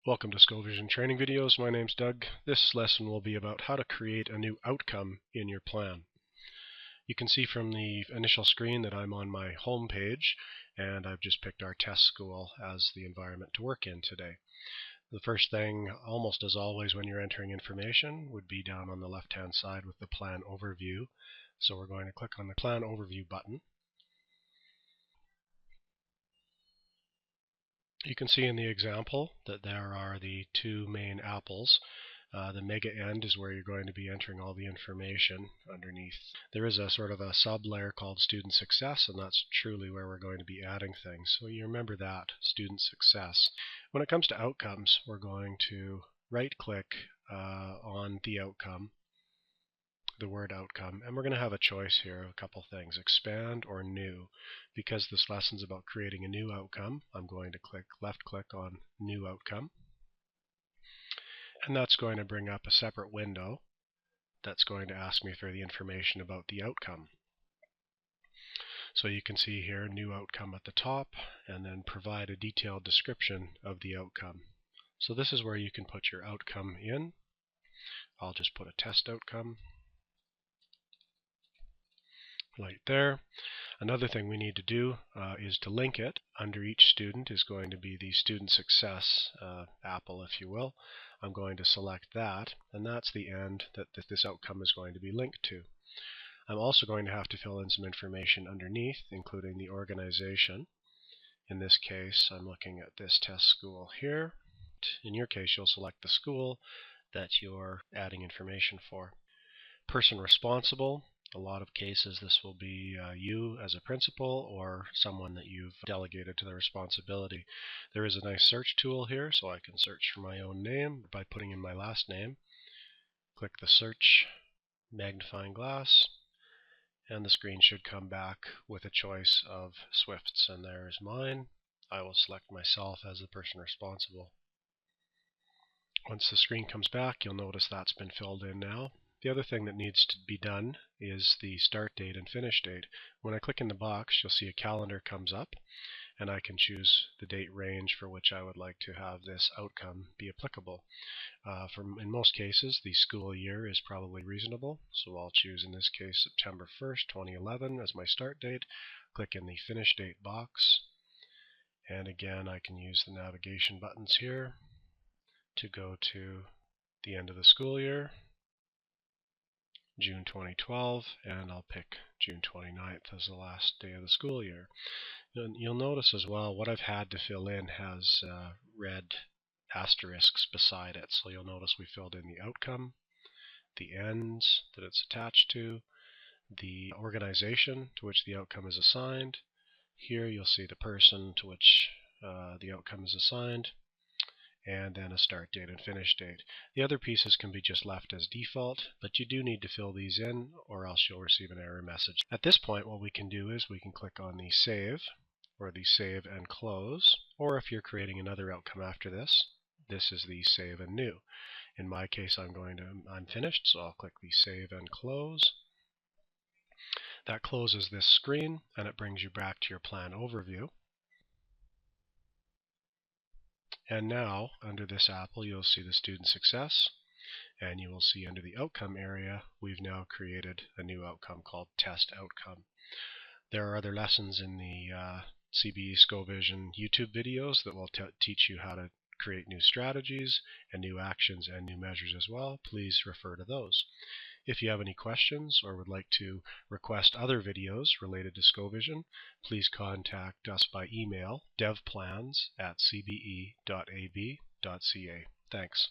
Welcome to Skovision training videos. My name's Doug. This lesson will be about how to create a new outcome in your plan. You can see from the initial screen that I'm on my home page, and I've just picked our test school as the environment to work in today. The first thing, almost as always when you're entering information, would be down on the left-hand side with the plan overview. So we're going to click on the plan overview button. You can see in the example that there are the two main apples. The mega end is where you're going to be entering all the information underneath. There is a sort of a sub-layer called student success, and that's truly where we're going to be adding things. So you remember that, student success. When it comes to outcomes, we're going to right-click on the outcome, the word outcome, and we're going to have a choice here of a couple things, expand or new. Because this lesson's about creating a new outcome, I'm going to left click on new outcome, and that's going to bring up a separate window that's going to ask me for the information about the outcome. So you can see here new outcome at the top, and then provide a detailed description of the outcome. So this is where you can put your outcome in. I'll just put a test outcome right there. Another thing we need to do is to link it. Under each student is going to be the student success apple, if you will. I'm going to select that, and that's the end that this outcome is going to be linked to. I'm also going to have to fill in some information underneath, including the organization. In this case, I'm looking at this test school here. In your case, you'll select the school that you're adding information for. Person responsible. A lot of cases this will be you as a principal or someone that you've delegated to the responsibility. There is a nice search tool here, so I can search for my own name by putting in my last name. Click the search magnifying glass, and the screen should come back with a choice of Swifts, and there's mine. I will select myself as the person responsible. Once the screen comes back, you'll notice that's been filled in now. The other thing that needs to be done is the start date and finish date. When I click in the box, you'll see a calendar comes up, and I can choose the date range for which I would like to have this outcome be applicable. In most cases, the school year is probably reasonable, so I'll choose in this case September 1st, 2011 as my start date. Click in the finish date box, and again I can use the navigation buttons here to go to the end of the school year, June 2012, and I'll pick June 29th as the last day of the school year. You'll notice as well what I've had to fill in has red asterisks beside it. So you'll notice we filled in the outcome, the ends that it's attached to, the organization to which the outcome is assigned. Here you'll see the person to which the outcome is assigned, and then a start date and finish date. The other pieces can be just left as default, but you do need to fill these in or else you'll receive an error message. At this point, what we can do is we can click on the save or the save and close, or if you're creating another outcome after this, this is the save and new. In my case, I'm finished, so I'll click the save and close. That closes this screen, and it brings you back to your plan overview. And now, under this apple, you'll see the student success, and you will see under the outcome area, we've now created a new outcome called test outcome. There are other lessons in the CBE Skovision YouTube videos that will teach you how to create new strategies and new actions and new measures as well. Please refer to those. If you have any questions or would like to request other videos related to Skovision, please contact us by email, devplans@cbe.ab.ca. Thanks.